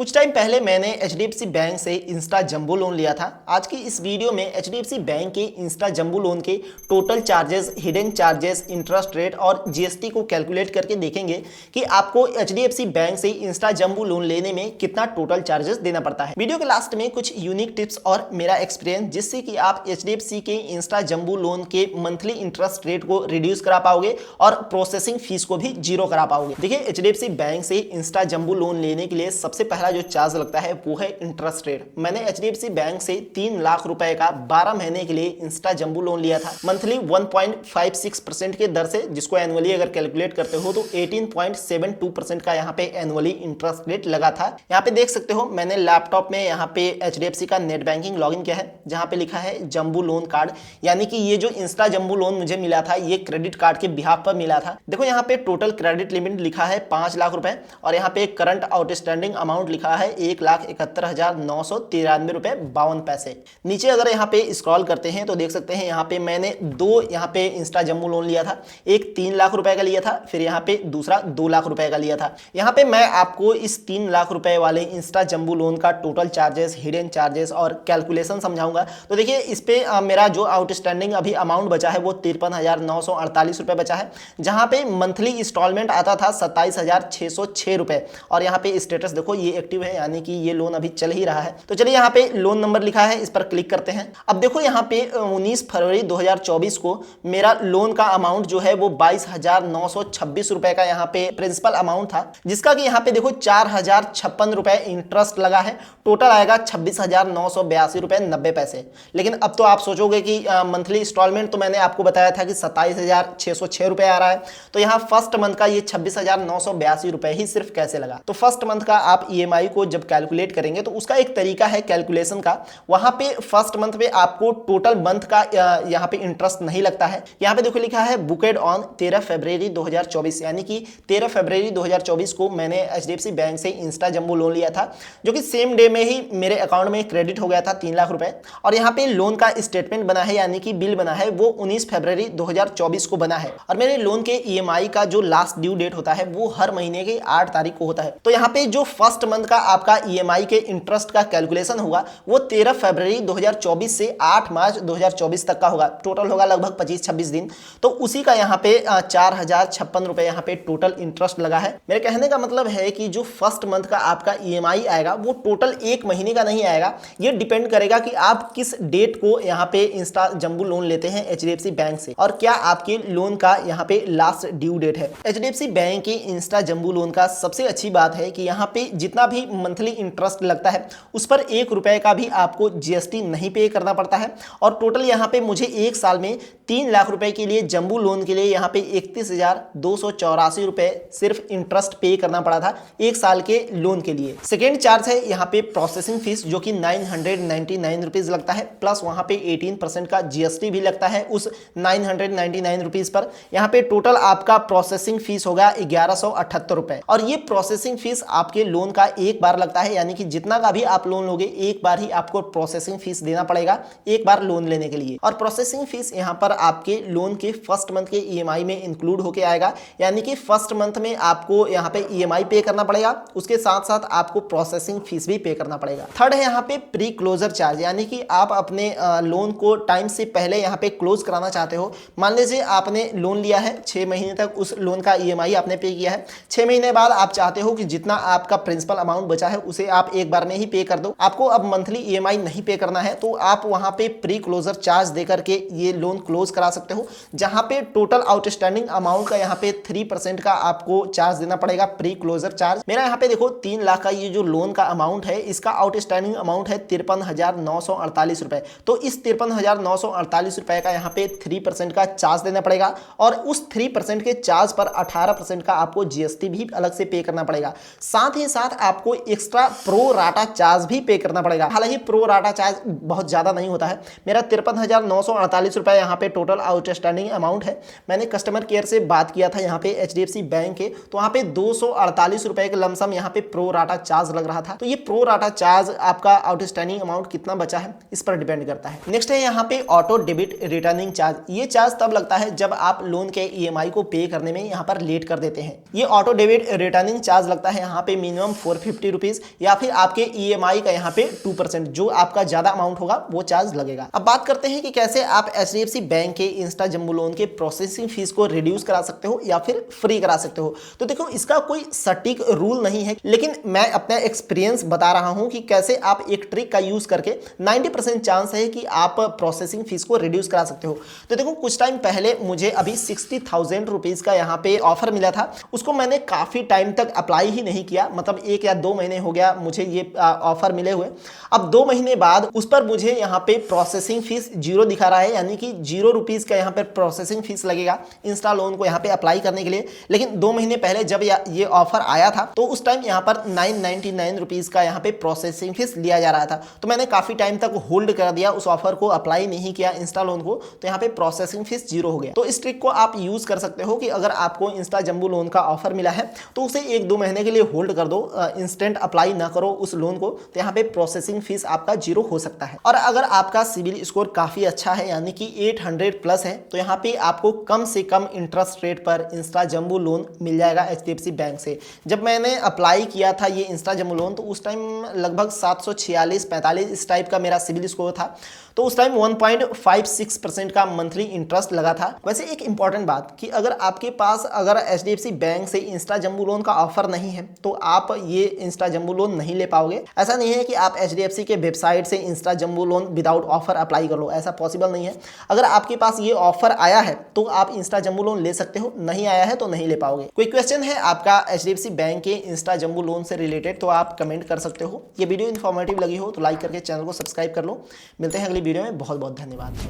कुछ टाइम पहले मैंने एचडीएफसी बैंक से इंस्टा जंबो लोन लिया था। आज की इस वीडियो में एचडीएफसी बैंक के इंस्टा जंबो लोन के total charges, hidden charges, interest rate और जीएसटी को कैलकुलेट करके देखेंगे कि आपको एचडीएफसी बैंक से इंस्टा जंबो लोन लेने में कितना टोटल चार्जेस देना पड़ता है। वीडियो के लास्ट में कुछ यूनिक टिप्स और मेरा एक्सपीरियंस, जिससे कि आप एचडीएफसी के इंस्टा जंबो लोन के मंथली इंटरेस्ट रेट को रिड्यूस करा पाओगे और प्रोसेसिंग फीस को भी जीरो करा पाओगे। देखिए, एचडीएफसी बैंक से इंस्टा जंबो लोन लेने के लिए सबसे पहला जो चार्ज लगता है वो है इंटरेस्ट रेट। मैंने एचडीएफसी बैंक से 3 लाख रुपए का 12 महीने के लिए इंस्टा जंबो लोन लिया था, मंथली 1.56% के दर से, जिसको एनुअली अगर कैलकुलेट करते हो तो 18.72% का यहाँ पे एनुअली इंटरेस्ट रेट लगा था। यहाँ पे देख सकते हो, मैंने लैपटॉप में यहाँ पे एचडीएफसी का नेट बैंकिंग लॉगिन किया है, जहाँ पे लिखा है जंबो लोन कार्ड, यानी कि ये जो इंस्टा जंबो लोन मुझे मिला था ये क्रेडिट कार्ड के बिहाफ पर मिला था। देखो, यहाँ पे टोटल क्रेडिट लिमिट लिखा है 5 लाख रुपए और यहाँ पे करंट आउटस्टैंडिंग अमाउंट लिखा है 1,71,993 रुपए 52 पैसे। नीचे अगर यहाँ पे स्क्रॉल करते हैं तो देख सकते हैं यहाँ पे मैंने दो यहाँ पे इंस्टा जंबो लोन लिया था। एक 3 लाख रुपए का लिया था, फिर यहाँ पे दूसरा 2 लाख रुपए का लिया था। यहाँ पे मैं आपको इस 3 लाख रुपए वाले इंस्टा जंबो लोन का टोटल चार्जेस, हिडन चार्जेस और कैलकुलेशन समझाऊंगा। तो देखिए, इस पे मेरा जो आउटस्टैंडिंग अभी अमाउंट बचा है वो 53,948 रुपए बचा है, जहाँ पे मंथली इंस्टॉलमेंट आता था 27,606 रुपए। और यहाँ पे स्टेटस देखो, ये एक्टिव है, यानी कि ये लोन अभी चल ही रहा है। तो चलिए, यहाँ पे लोन नंबर लिखा है, इस पर क्लिक करते हैं। अब देखो, यहाँ पे 19 फरवरी 2024 को मेरा लोन का अमाउंट जो है वो 22,926 रुपए का यहाँ पे प्रिंसिपल अमाउंट था, जिसका कि यहाँ पे देखो 4,056 रुपए इंटरेस्ट लगा है। टोटल आएगा 26,982 रुपए 90 पैसे। लेकिन अब तो आप सोचोगे कि मंथली इंस्टॉलमेंट तो मैंने आपको बताया था कि 27,606 रुपए आ रहा है, तो यहाँ फर्स्ट मंथ का ये 26,982 रुपए ही सिर्फ कैसे लगा। तो फर्स्ट मंथ का आप ईएमआई को जब कैलकुलेट करेंगे तो उसका एक तरीका है कैलकुलेशन का। वहां पे फर्स्ट मंथ पे आपको टोटल मंथ का यहाँ पे इंटरेस्ट नहीं लगता है। यहाँ पे देखो लिखा है बुकेड ऑन 13 फरवरी 2024, यानी कि 13 फरवरी 2024 को मैंने एचडीएफसी बैंक से इंस्टा जंबो लोन लिया था, जो कि सेम डे में ही मेरे अकाउंट में क्रेडिट हो गया था 3 लाख रुपए। और यहाँ पे लोन का स्टेटमेंट बना है, यानी कि बिल बना है, वो 19 फरवरी 2024 को बना है। और मेरे लोन के ईएमआई का जो लास्ट ड्यू डेट होता है वो हर महीने की 8 तारीख को होता है। तो यहाँ पे जो फर्स्ट मंथ का आपका ईएमआई के इंटरेस्ट का कैलकुलेशन होगा वो 13 फरवरी 2024 से 8 मार्च 2024 तक का होगा। टोटल होगा लगभग 25-26 दिन। तो उसी का यहाँ पे 4,056 रुपए यहाँ पे टोटल इंटरेस्ट लगा है। मेरे कहने का मतलब है कि जो फर्स्ट मंथ का आपका ईएमआई आएगा वो टोटल 1 महीने का नहीं आएगा। ये डिपेंड करेगा कि आप किस डेट को यहाँ पे इंस्टा जंबो लोन लेते हैं एचडीएफसी बैंक से, और क्या आपके लोन का यहाँ पे लास्ट ड्यू डेट है। एचडीएफसी बैंक के इंस्टा जंबो लोन का सबसे अच्छी बात है कि यहाँ पे जितना भी मंथली इंटरेस्ट लगता है उस पर 1 रुपए का भी आपको जीएसटी नहीं पे करना पड़ता है। और टोटल यहाँ पे मुझे 1 साल में 3 लाख रुपए के लिए जंबो लोन के लिए यहाँ पे 31,284 रुपए सिर्फ इंटरेस्ट पे करना पड़ा था 1 साल के लोन के लिए। सेकेंड चार्ज है यहाँ पे प्रोसेसिंग फीस, जो कि 999 रुपीज लगता है, प्लस वहाँ पे 18% का जीएसटी भी लगता है उस 999 रुपीज पर। यहाँ पे टोटल आपका प्रोसेसिंग फीस होगा 1178 रुपए। और ये प्रोसेसिंग फीस आपके लोन का एक बार लगता है, यानी कि जितना का भी आप लोन लोगे एक बार ही आपको प्रोसेसिंग फीस देना पड़ेगा एक बार लोन लेने के लिए। और प्रोसेसिंग फीस यहाँ पर आपके लोन के फर्स्ट मंथ के ईएमआई में इंक्लूड होके आएगा, यानी कि फर्स्ट मंथ में आपको यहाँ पे ईएमआई पे करना पड़ेगा, उसके साथ साथ आपको प्रोसेसिंग फीस भी पे करना पड़ेगा। थर्ड है यहाँ पे प्री क्लोजर चार्ज, यानी कि आप अपने लोन को टाइम से पहले यहाँ पे क्लोज कराना चाहते हो। मान लीजिए आपने लोन लिया है, 6 महीने तक उस लोन का ईएमआई आपने पे किया है, 6 महीने बाद आप चाहते हो कि जितना आपका प्रिंसिपल अमाउंट बचा है उसे आप एक बार में ही पे कर दो, आपको अब मंथली ईएमआई नहीं पे करना है, तो आप वहां पे प्री क्लोजर चार्ज दे करके ये लोन क्लोज करा सकते हो, जहां पे टोटल आउटस्टैंडिंग अमाउंट का यहाँ पे 3% का आपको चार्ज देना पड़ेगा, प्री क्लोजर चार्ज। मेरा यहाँ पे देखो 3 लाख का ये जो लोन का अमाउंट है, इसका आउटस्टैंडिंग अमाउंट है 53,948 रुपए। तो इस 53,948 रुपए का यहाँ पे 3% का चार्ज देना पड़ेगा, और उस 3% के चार्ज पर 18% का आपको जीएसटी भी अलग से पे करना पड़ेगा। साथ ही साथ आपको एक्स्ट्रा प्रो राटा चार्ज भी पे करना पड़ेगा। हालांकि प्रो राटा चार्ज बहुत ज्यादा नहीं होता है। मेरा 53,948 रुपए यहाँ पे टोटल आउटस्टैंडिंग अमाउंट है। मैंने कस्टमर केयर से बात किया था यहाँ पे एचडीएफसी बैंक के, तो वहाँ पे 248 रुपए के लमसम यहाँ पे प्रो राटा चार्ज लग रहा था। तो ये प्रो राटा चार्ज आपका आउटस्टैंडिंग अमाउंट कितना बचा है इस पर डिपेंड करता है। नेक्स्ट है यहाँ पे ऑटो डेबिट रिटर्निंग चार्ज। ये चार्ज तब लगता है जब आप लोन के ईएमआई को पे करने में यहाँ पर लेट कर देते हैं। ये ऑटो डेबिट रिटर्निंग चार्ज लगता है यहाँ पे मिनिमम ₹50 या फिर आपके EMI का यहाँ पे 2% जो आपका ज्यादा अमाउंट होगा वो चार्ज लगेगा। अब बात करते हैं कि कैसे आप HDFC बैंक के इंस्टा जंबो लोन के प्रोसेसिंग फीस को रिड्यूस करा सकते हो या फिर फ्री करा सकते हो। तो देखो इसका कोई सटीक रूल नहीं है, लेकिन मैं अपना एक्सपीरियंस बता रहा हूं कि कैसे आप एक ट्रिक का यूज करके 90% चांस है कि आप प्रोसेसिंग फीस को रिड्यूस करा सकते हो। तो देखो कुछ टाइम पहले मुझे अभी 60,000 रुपीज का यहाँ पे ऑफर मिला था, उसको मैंने काफी टाइम तक अप्लाई ही नहीं किया, मतलब 1 या 2 महीने हो गया मुझे ये ऑफर मिले हुए। अब 2 महीने बाद उस पर मुझे यहाँ पे प्रोसेसिंग फीस 0 दिखा रहा है, यानी कि ₹0 का यहाँ पे प्रोसेसिंग फीस लगेगा इंस्टा लोन को यहाँ पे अप्लाई करने के लिए। लेकिन 2 महीने पहले जब ये ऑफर आया था तो उस टाइम यहाँ पर 999 रुपीज का यहाँ पे प्रोसेसिंग फीस लिया जा रहा था। तो मैंने काफी टाइम तक होल्ड कर दिया, उस ऑफर को अप्लाई नहीं किया इंस्टा लोन को, तो यहाँ पे प्रोसेसिंग फीस 0 हो गया। तो इस ट्रिक को आप यूज कर सकते हो कि अगर आपको इंस्टा जंबो लोन का ऑफर मिला है तो उसे 1-2 महीने के लिए होल्ड कर दो, इंस्टेंट अप्लाई ना करो उस लोन को, तो यहाँ पे प्रोसेसिंग फीस आपका 0 हो सकता है। और अगर आपका सिविल स्कोर काफी अच्छा है यानी कि 800 प्लस है तो यहाँ पे आपको कम से कम इंटरेस्ट रेट पर इंस्टा जंबो लोन मिल जाएगा HDFC बैंक से। जब मैंने अप्लाई किया था ये इंस्टा जंबो लोन तो उस टाइम लगभग 746-45 इस टाइप का मेरा सिविल स्कोर था, तो उस टाइम 1.56% का मंथली इंटरेस्ट लगा था। वैसे एक इंपॉर्टेंट बात कि अगर आपके पास अगर HDFC बैंक से इंस्टा जंबो लोन का ऑफर नहीं है तो आप ये इंस्टा जंबो लोन नहीं ले पाओगे। ऐसा नहीं है कि आप HDFC के वेबसाइट से Insta jumbo loan without offer apply कर लो, ऐसा पॉसिबल नहीं है। अगर आपके पास ये ऑफर आया है तो आप इंस्टा जंबो लोन ले सकते हो, नहीं आया है तो नहीं ले पाओगे। कोई क्वेश्चन है आपका HDFC बैंक के इंस्टा जंबो लोन से रिलेटेड तो आप कमेंट कर सकते हो। ये वीडियो इन्फॉर्मेटिव लगी हो तो लाइक करके चैनल को सब्सक्राइब कर लो। मिलते हैं अगली वीडियो में, बहुत बहुत धन्यवाद।